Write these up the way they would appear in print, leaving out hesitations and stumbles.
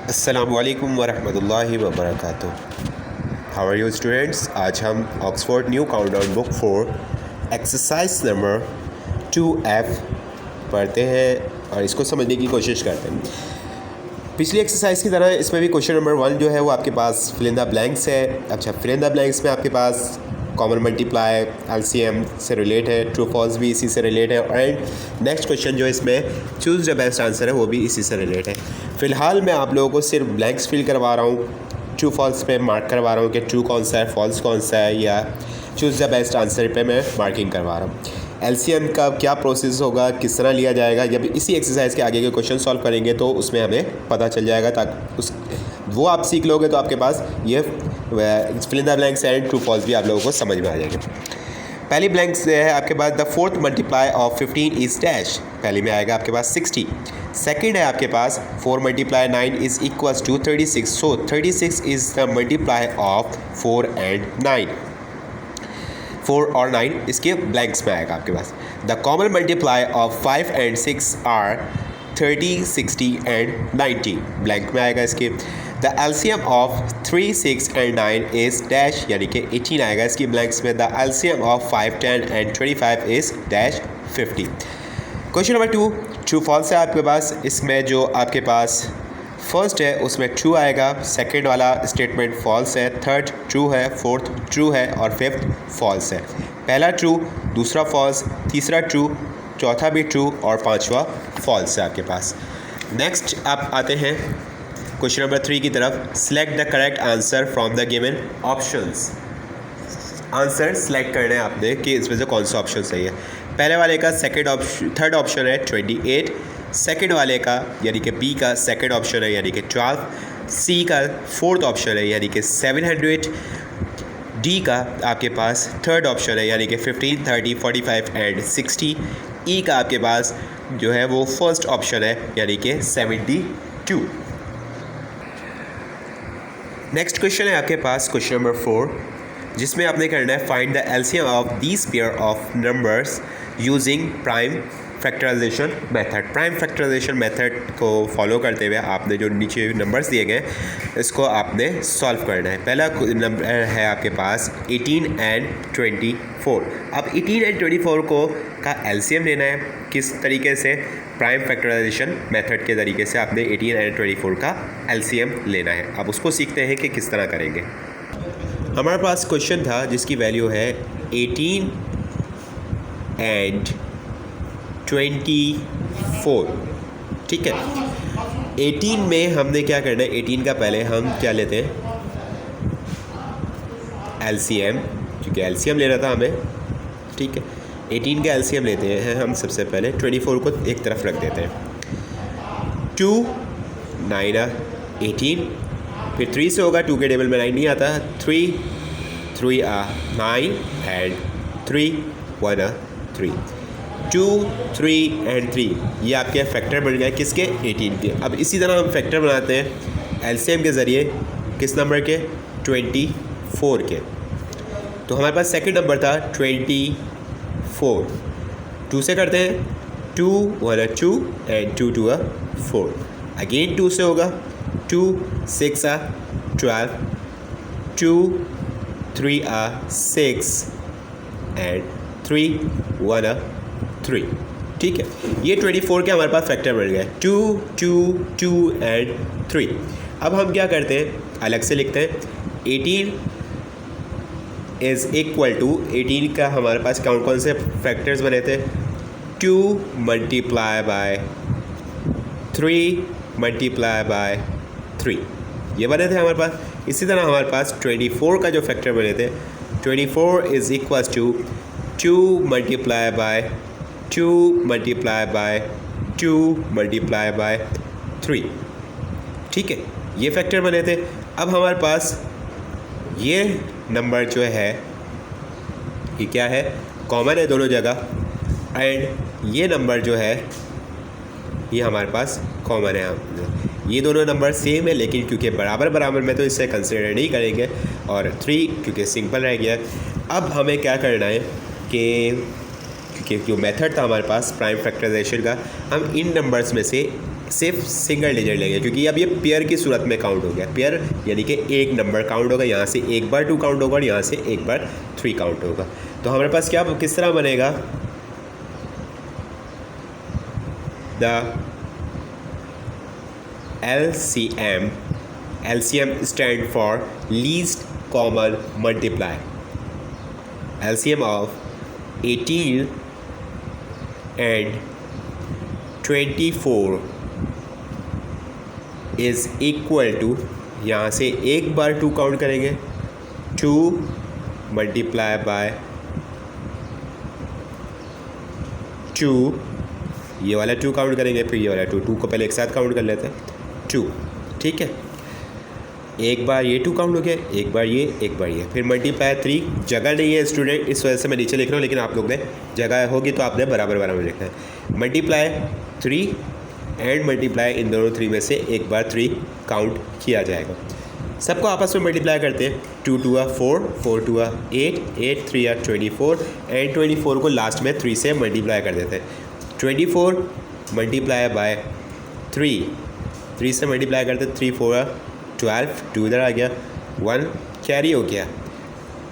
अस्सलामुअलैकुम वरहमतुल्लाहि वबरकातुहू। How are you students. आज हम Oxford new countdown book 4 exercise number 2F पढ़ते हैं और इसको समझने की कोशिश करते हैं। पिछली एक्सरसाइज की तरह इसमें भी क्वेश्चन नंबर 1 जो है वो आपके पास फिल इन द ब्लैंक्स है। अच्छा, फिल इन द ब्लैंक्स में आपके पास कॉमन मल्टीप्लाई एलसीएम से रिलेट है, ट्रू फॉल्स भी इसी से रिलेट है एंड नेक्स्ट क्वेश्चन जो इसमें चूज़ द बेस्ट आंसर है वो भी इसी से रिलेट है। फ़िलहाल मैं आप लोगों को सिर्फ ब्लैंक्स फिल करवा रहा हूँ, ट्रू फॉल्स पे मार्क करवा रहा हूँ कि ट्रू कौन सा है, फॉल्स कौन सा है, या चूज़ द बेस्ट आंसर पे मैं मार्किंग करवा रहा हूँ। एलसीएम का क्या प्रोसेस होगा, किस तरह लिया जाएगा, जब इसी एक्सरसाइज के आगे के क्वेश्चन सॉल्व करेंगे तो उसमें हमें पता चल जाएगा, ताकि वो आप सीख लोगे तो आपके पास ये fill in the blanks and true false भी आप लोगों को समझ में आ जाएगा। पहली ब्लैंक्स है आपके पास the fourth multiply of 15 is dash. पहले में आएगा आपके पास 60। सेकंड है आपके पास 4 multiply 9 is equals to 36। So 36 is the multiply of 4 and 9। 4 और 9 इसके ब्लैंक्स में आएगा आपके पास। The common multiply of 5 and 6 are 30, 60 and 90। Blank में आएगा इसके। The LCM of 3, 6 and 9 is dash, यानी कि 18 आएगा इसकी ब्लैंक्स में। The LCM of 5, 10 and 25 is dash 50। Question number 2 true false है आपके पास। इसमें जो आपके पास फर्स्ट है उसमें ट्रू आएगा, सेकंड वाला स्टेटमेंट फॉल्स है, थर्ड ट्रू है, फोर्थ ट्रू है और फिफ्थ फॉल्स है। पहला ट्रू, दूसरा फॉल्स, तीसरा ट्रू, चौथा भी ट्रू और पांचवा फॉल्स है आपके पास। नेक्स्ट आप आते हैं क्वेश्चन नंबर 3 की तरफ। Select the correct answer from the given options. Answer select करना है आपने कि इसमें से कौन सा ऑप्शन सही है। पहले वाले का थर्ड ऑप्शन है 28। सेकंड वाले का यानी कि बी का सेकंड ऑप्शन है यानी कि 12। सी का फोर्थ ऑप्शन है यानी कि 700। डी का आपके पास थर्ड ऑप्शन है यानी कि 15, 30, 45 एंड 60। ई का आपके पास जो है वो फर्स्ट ऑप्शन है यानी कि 72। नेक्स्ट क्वेश्चन है आपके पास क्वेश्चन नंबर 4, जिसमें आपने करना है find the LCM of these pair of numbers using prime factorisation method. Prime factorisation method को फॉलो करते हुए आपने जो नीचे नंबर्स दिए गए इसको आपने सॉल्व करना है। पहला नंबर है आपके पास 18 एंड 24। अब 18 एंड 24 को का एलसीएम लेना है किस तरीके से, प्राइम फैक्टराइजेशन मेथड के तरीके से आपने 18 एंड 24 का एलसीएम लेना है। अब उसको सीखते हैं कि किस तरह करेंगे। हमारे पास क्वेश्चन था जिसकी वैल्यू है 18 एंड 24, ठीक है। 18 में हमने क्या करना है, 18 का पहले हम क्या लेते हैं एलसीएम, क्योंकि एलसीएम लेना था हमें, ठीक है। 18 का एलसीएम लेते हैं हम सबसे पहले। 24 को एक तरफ रख देते हैं। 2 9 18, फिर 3 से होगा, 2 के टेबल में 9 नहीं आता। 3 3 9 एंड 3 1 3। 2 3 एंड 3 ये आपके फैक्टर बन गए किसके, 18 के। अब इसी तरह हम फैक्टर बनाते हैं एलसीएम के ज़रिए किस नंबर के, 24 के। तो हमारे पास सेकंड नंबर था 24। 2 से करते हैं, 2 1 2 एंड 2 2 4। अगेन 2 से होगा, 2 6 12, 2 3 6 एंड 3 1 3, ठीक है। ये 24 के हमारे पास फैक्टर बन गए, 2 2 2 एंड 3। अब हम क्या करते हैं, अलग से लिखते हैं। 18 इज़ इक्वल टू 18 का हमारे पास कौन से फैक्टर्स बने थे, 2 मल्टीप्लाई बाय 3 मल्टीप्लाई बाय 3, ये बने थे हमारे पास। इसी तरह हमारे पास 24 का जो फैक्टर बने थे, 24 is equal to 2 multiply by 2 multiply by 2 multiply by 3, ठीक है। ये फैक्टर बने थे। अब हमारे पास ये नंबर जो है ये क्या है, कॉमन है दोनों जगह, एंड ये नंबर जो है ये हमारे पास कॉमन है। ये दोनों नंबर सेम है, लेकिन क्योंकि बराबर बराबर में तो इसे कंसिडर नहीं करेंगे, और 3 क्योंकि सिंपल रह गया। अब हमें क्या करना है कि क्योंकि जो मेथड था हमारे पास प्राइम फैक्टराइजेशन का, हम इन नंबर्स में से सिर्फ सिंगल डिजिट लेंगे, क्योंकि अब ये पेयर की सूरत में काउंट हो गया। पेयर यानी कि एक नंबर काउंट होगा, यहाँ से एक बार 2 काउंट होगा और यहाँ से एक बार 3 काउंट होगा। तो हमारे पास क्या किस तरह बनेगा, the LCM stand for least common multiply. LCM of 18 and 24 is equal to, यहाँ से एक बार 2 काउंट करेंगे, 2 मल्टीप्लाई बाय 2, ये वाला 2 काउंट करेंगे, फिर ये वाला 2 को पहले एक साथ काउंट कर लेते हैं 2, ठीक है। एक बार ये 2 काउंट हो गया, एक बार ये, फिर मल्टीप्लाई 3। जगह नहीं है स्टूडेंट, इस वजह से मैं नीचे लिख रहा हूँ, लेकिन आप लोग ने जगह होगी तो आपने बराबर बराबर लिखना है। मल्टीप्लाई 3 एंड मल्टीप्लाई, इन दोनों 3 में से एक बार 3 काउंट किया जाएगा। सबको आपस में मल्टीप्लाई करते हैं, 2 2 4, 4 2 8, 8 3 24 एंड 24 को लास्ट में 3 से मल्टीप्लाई कर देते हैं। 24 मल्टीप्लाई बाय 3 से मल्टीप्लाई करते, 3 4 12, 2 इधर आ गया, 1 कैरी हो गया,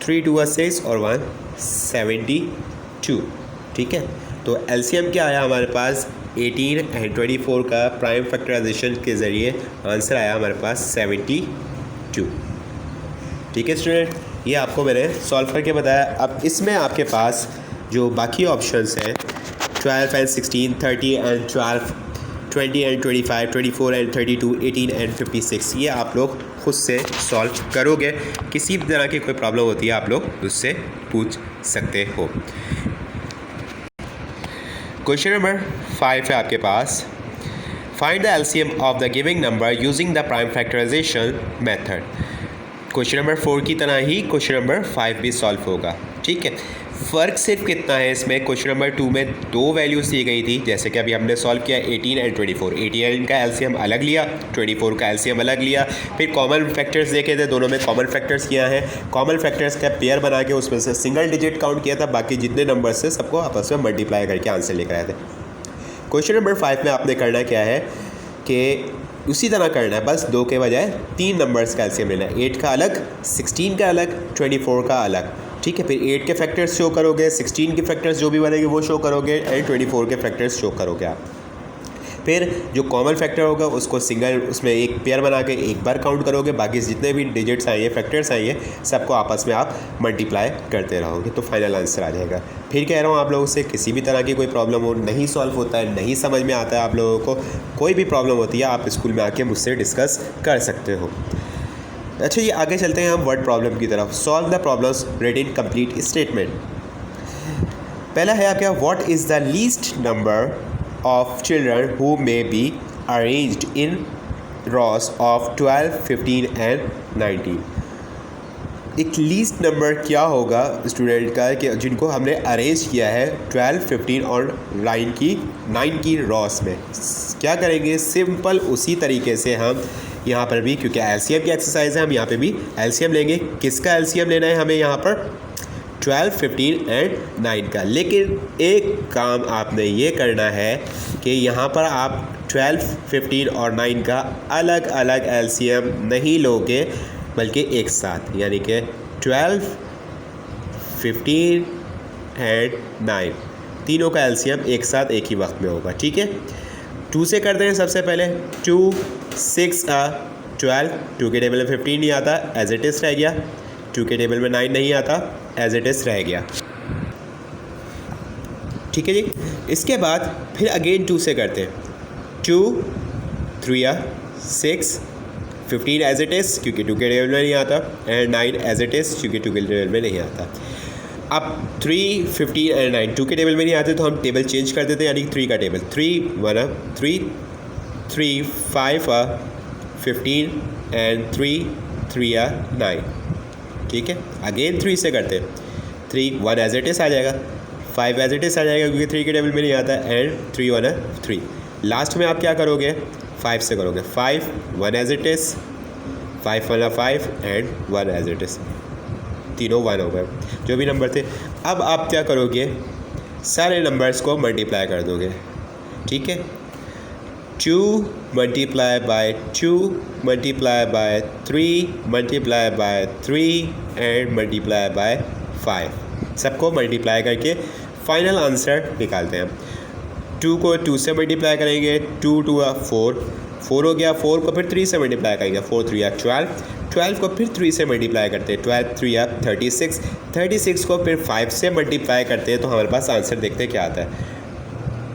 3 2 6 और 1 72, ठीक है। तो एलसीएम क्या आया हमारे पास, 18 एंड 24 का प्राइम फैक्टराइजेशन के ज़रिए आंसर आया हमारे पास 72, ठीक है स्टूडेंट। ये आपको मैंने सॉल्व करके बताया। अब इसमें आपके पास जो बाकी ऑप्शंस हैं, 12 and 16, 30 and 12, 20 and 25, 24 and 32, 18 and 56, ये आप लोग खुद से सॉल्व करोगे। किसी भी तरह की कोई प्रॉब्लम होती है आप लोग उससे पूछ सकते हो। क्वेश्चन नंबर 5 है आपके पास, find the LCM of the giving number using the prime factorisation method. Question number 4 की तरह ही क्वेश्चन नंबर 5 भी सॉल्व होगा, ठीक है। फ़र्क सिर्फ कितना है इसमें, क्वेश्चन नंबर 2 में 2 वैल्यूज़ दी गई थी, जैसे कि अभी हमने सॉल्व किया 18 एंड 24। 18 का एलसीएम अलग लिया, 24 का एलसीएम अलग लिया, फिर कॉमन फैक्टर्स देखे थे, दोनों में कॉमन फैक्टर्स किया है, कॉमन फैक्टर्स का पेयर बना के उसमें से सिंगल डिजिट काउंट किया था, बाकी जितने नंबर्स थे सबको आपस में मल्टीप्लाई करके आंसर लेकर आए थे। क्वेश्चन नंबर 5 में आपने करना क्या है कि उसी तरह करना है, बस 2 के बजाय 3 नंबर्स का एलसीएम लेना है। 8 का अलग, 16 का अलग, 24 का अलग, ठीक है। फिर 8 के फैक्टर्स शो करोगे, 16 के फैक्टर्स जो भी बनेंगे वो शो करोगे एंड 24 के फैक्टर्स शो करोगे आप। फिर जो कॉमन फैक्टर होगा उसको सिंगल, उसमें एक पेयर बना के एक बार काउंट करोगे, बाकी जितने भी डिजिट्स आएंगे, फैक्टर्स आएंगे, सबको आपस में आप मल्टीप्लाई करते रहोगे तो फाइनल आंसर आ जाएगा। फिर कह रहा हूँ आप लोगों से, किसी भी तरह की कोई प्रॉब्लम हो, नहीं सॉल्व होता है, नहीं समझ में आता है आप लोगों को, कोई भी प्रॉब्लम होती है आप स्कूल में आके मुझसे डिस्कस कर सकते हो। अच्छा, ये आगे चलते हैं हम वर्ड प्रॉब्लम की तरफ। Solve the problems red in complete statement. पहला है आपका, what is the least number of children who may be arranged in Ross of 12, 15 and 19। एक लीस्ट नंबर क्या होगा स्टूडेंट का कि जिनको हमने अरेंज किया है 12, 15 और 9 की रॉस में। क्या करेंगे, सिंपल उसी तरीके से हम यहाँ पर भी, क्योंकि एलसीएम की एक्सरसाइज है, हम यहाँ पे भी एलसीएम लेंगे। किसका एलसीएम लेना है हमें यहाँ पर, 12, 15 एंड 9 का। लेकिन एक काम आपने ये करना है कि यहाँ पर आप 12, 15 और 9 का अलग अलग एलसीएम नहीं लोगे, बल्कि एक साथ, यानी कि 12, 15 एंड 9 तीनों का एलसीएम एक साथ एक ही वक्त में होगा, ठीक है। 2 से करते हैं सबसे पहले। 2 6 12, 2 के टेबल में 15 नहीं आता, एज इट इज़ रह गया। 2 के टेबल में 9 नहीं आता, एज इट इज़ रह गया, ठीक है जी। इसके बाद फिर अगेन 2 से करते हैं। 2 3 6 15 एज इट इज़, क्योंकि 2 के टेबल में नहीं आता, एंड 9 एज इट इज़, क्योंकि 2 के टेबल में नहीं आता। अब 3, 15 एंड 9 2 के टेबल में नहीं आते तो हम टेबल चेंज कर देते हैं, यानी 3 का टेबल 3 1 3 3 5 15 एंड 3 3 9, ठीक है। अगेन 3 से करते हैं। 3 1 एज इट इज़ आ जाएगा, 5 एज इट इज़ आ जाएगा क्योंकि 3 के टेबल में नहीं आता, एंड 3 1 3। लास्ट में आप क्या करोगे, 5 से करोगे। 5 1 as it is, 5 1 5 and 1 as it is, तीनों 1 हो गए जो भी नंबर थे। अब आप क्या करोगे, सारे नंबर्स को मल्टीप्लाई कर दोगे, ठीक है। 2 multiply by 2 multiply by 3 multiply by 3 and multiply by 5। सबको मल्टीप्लाई करके फाइनल आंसर निकालते हैं। 2 को 2 से मल्टीप्लाई करेंगे, 2 2 4 4 हो गया। 4 को फिर 3 से मल्टीप्लाई करेंगे, 4 3 12 12 को फिर 3 से मल्टीप्लाई करते हैं, 12 3 36 36 को फिर 5 से मल्टीप्लाई करते हैं। तो हमारे पास आंसर देखते हैं क्या आता है।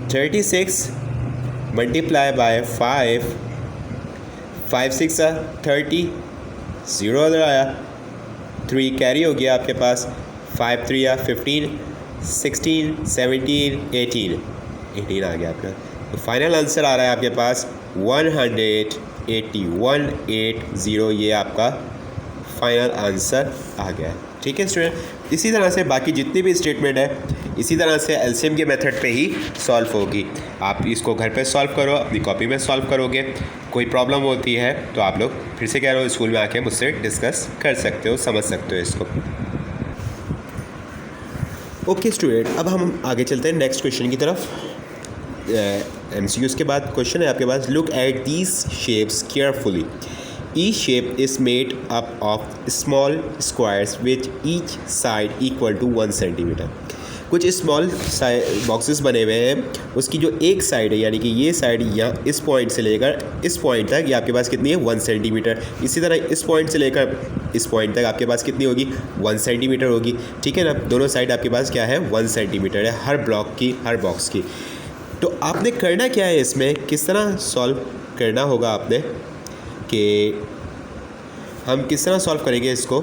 36 मल्टीप्लाई बाय 5 5 6 30 0 इधर आया, 3 कैरी हो गया आपके पास, 5 3 15 16 17 18 18 आ गया आपका। तो फाइनल आंसर आ रहा है आपके पास 180 ये आपका फाइनल आंसर आ गया है। ठीक है स्टूडेंट, इसी तरह से बाकी जितनी भी स्टेटमेंट है इसी तरह से एलसीएम के मेथड पे ही सॉल्व होगी। आप इसको घर पे सॉल्व करो, अपनी कॉपी में सॉल्व करोगे। कोई प्रॉब्लम होती है तो आप लोग फिर से कह रहे हो स्कूल में आके मुझसे डिस्कस कर सकते हो, समझ सकते हो इसको। ओके स्टूडेंट, अब हम आगे चलते हैं नेक्स्ट क्वेश्चन की तरफ। MCQs के बाद क्वेश्चन है आपके पास, look at these shapes carefully. Each shape is made up of small squares which each side equal to 1 centimetre. कुछ स्मॉल बॉक्सेस बने हुए हैं, उसकी जो एक साइड है यानी कि ये साइड यहाँ इस पॉइंट से लेकर इस पॉइंट तक ये आपके पास कितनी है 1 सेंटीमीटर। इसी तरह इस पॉइंट से लेकर इस पॉइंट तक आपके पास कितनी होगी 1 सेंटीमीटर होगी। ठीक है ना, दोनों साइड आपके पास क्या है 1 सेंटीमीटर है हर ब्लॉक की, हर बॉक्स की। तो आपने करना क्या है, इसमें किस तरह सॉल्व करना होगा आपने, कि हम किस तरह सॉल्व करेंगे इसको,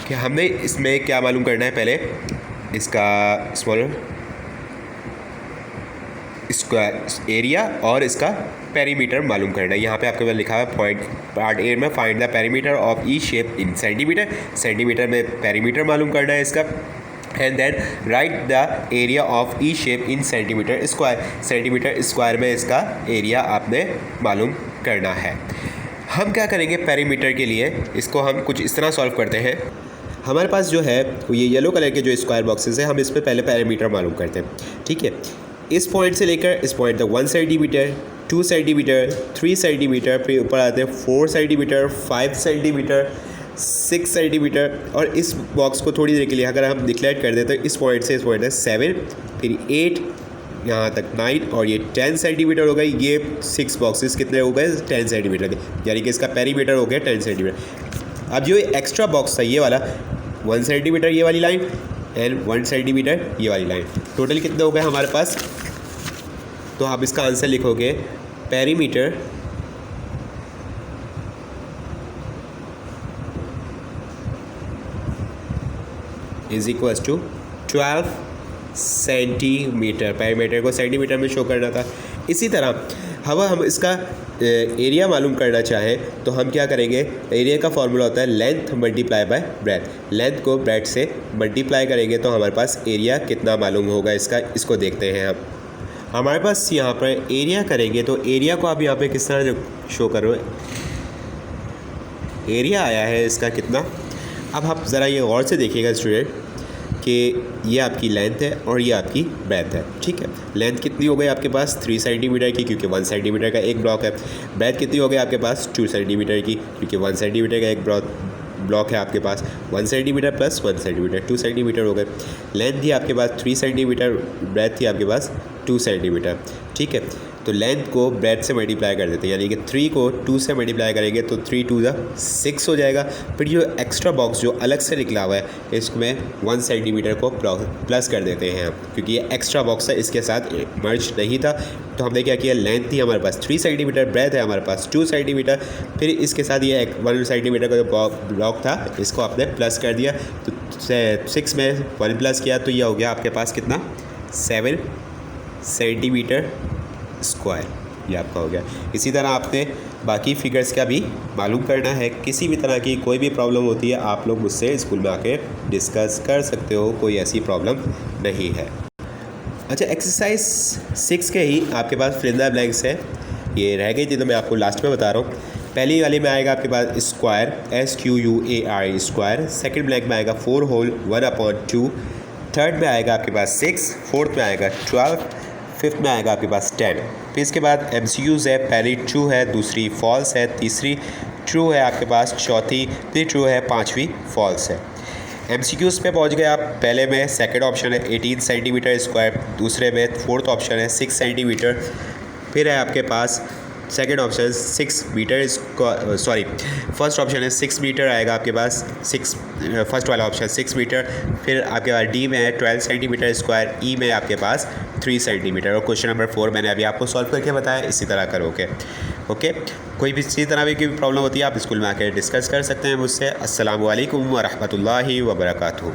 कि हमने इसमें क्या मालूम करना है। पहले इसका स्मॉलर स्क्वायर एरिया और इसका पेरीमीटर मालूम करना है। यहाँ पे आपके पास लिखा है पॉइंट पार्ट ए में find the perimeter of each shape in centimetre. Centimetre में पेरीमीटर मालूम करना है इसका। And then write the area of each shape in centimetre square. Centimetre square में इसका एरिया आपने मालूम करना है। हम क्या करेंगे पेरीमीटर के लिए, इसको हम कुछ इस तरह सॉल्व करते हैं। हमारे पास जो है ये येलो कलर के जो स्क्वायर बॉक्सेस है, हम इस पर पहले पेरीमीटर मालूम करते हैं। ठीक है, इस पॉइंट से लेकर इस पॉइंट तक 1 सेंटीमीटर, 2 सेंटीमीटर, 3 सेंटीमीटर, फिर ऊपर आते हैं 4 सेंटीमीटर, 5 सेंटीमीटर, 6 सेंटीमीटर। और इस बॉक्स को थोड़ी देर के लिए अगर हम डिक्लेयर कर दें तो इस पॉइंट से इस पॉइंट तक 7, फिर 8, यहाँ तक 9 और ये 10 सेंटीमीटर हो गई। ये 6 बॉक्सेस कितने हो गए 10 सेंटीमीटर के, यानी कि इसका पेरीमीटर हो गया 10 सेंटीमीटर। अब जो एक्स्ट्रा बॉक्स था ये वाला 1 सेंटीमीटर ये वाली लाइन एंड 1 सेंटीमीटर ये वाली लाइन, टोटल कितने हो गए हमारे पास। तो आप इसका आंसर लिखोगे perimeter is equals to 12 centimetre. Perimeter को सेंटीमीटर में शो करना था। इसी तरह हम इसका एरिया मालूम करना चाहें तो हम क्या करेंगे, एरिया का फॉर्मूला होता है length multiply by breath. Length को ब्रेथ से मल्टीप्लाई करेंगे तो हमारे पास एरिया कितना मालूम होगा इसका, इसको देखते हैं हम। हमारे पास यहाँ पर एरिया करेंगे तो एरिया को आप यहाँ पे किस तरह शो करो, एरिया आया है इसका कितना। अब आप ज़रा ये गौर से देखिएगा स्टूडेंट कि ये आपकी लेंथ है और ये आपकी ब्रेथ है। ठीक है, लेंथ कितनी हो गई आपके पास 3 सेंटीमीटर की, क्योंकि 1 सेंटीमीटर का एक ब्लॉक है। ब्रेथ कितनी हो गई आपके पास 2 सेंटीमीटर की, क्योंकि 1 सेंटीमीटर का एक ब्लॉक है आपके पास। 1 सेंटीमीटर प्लस 1 सेंटीमीटर 2 सेंटीमीटर हो गए। लेंथ थी आपके पास 3 सेंटीमीटर, ब्रेथ थी आपके पास 2 सेंटीमीटर। ठीक है, तो लेंथ को ब्रेथ से मल्टीप्लाई कर देते हैं, यानी कि 3 को 2 से मल्टीप्लाई करेंगे तो 3 2 6 हो जाएगा। फिर जो एक्स्ट्रा बॉक्स जो अलग से निकला हुआ है इसमें 1 सेंटीमीटर को प्लस कर देते हैं हम, क्योंकि ये एक्स्ट्रा बॉक्स है, इसके साथ मर्ज नहीं था। तो हमने क्या किया, लेंथ थी हमारे पास 3 सेंटीमीटर, ब्रेथ है हमारे पास 2 सेंटीमीटर, फिर इसके साथ ये 1 सेंटीमीटर का जो ब्लॉक था इसको आपने प्लस कर दिया। तो 6 में 1 प्लस किया तो ये हो गया आपके पास कितना 7 सेंटीमीटर स्क्वायर, ये आपका हो गया। इसी तरह आपने बाकी फिगर्स का भी मालूम करना है। किसी भी तरह की कोई भी प्रॉब्लम होती है आप लोग मुझसे स्कूल में आके डिस्कस कर सकते हो, कोई ऐसी प्रॉब्लम नहीं है। अच्छा, एक्सरसाइज 6 के ही आपके पास फिल इन द ब्लैंक्स है, ये रह गई थी तो मैं आपको लास्ट में बता रहा हूँ। पहली वाली में आएगा आपके पास square SQUAR square, second blank में आएगा 4 होल 1/2, थर्ड में आएगा आपके पास 6, फोर्थ में आएगा 12, फिफ्थ में आएगा आपके पास 10, फिर इसके बाद MCQs है, पहली ट्रू है, दूसरी फॉल्स है, तीसरी ट्रू है आपके पास, चौथी भी ट्रू है, पांचवी फॉल्स है। MCQs पे पहुंच गए आप। पहले में सेकंड ऑप्शन है 18 सेंटीमीटर स्क्वायर, दूसरे में फोर्थ ऑप्शन है 6 सेंटीमीटर, फिर है आपके पास second option 6 metre, sorry first option है 6 मीटर आएगा आपके पास, फर्स्ट वाला ऑप्शन 6 मीटर, फिर आपके पास डी में है 12 सेंटीमीटर स्क्वायर, ई में आपके पास 3 सेंटीमीटर। और क्वेश्चन नंबर 4 मैंने अभी आपको सॉल्व करके बताया, इसी तरह करोगे। ओके, कोई भी इसी तरह की प्रॉब्लम होती है आप स्कूल में आकर डिस्कस कर सकते हैं मुझसे। अस्सलामु अलैकुम व रहमतुल्लाहि व बरकातुहू।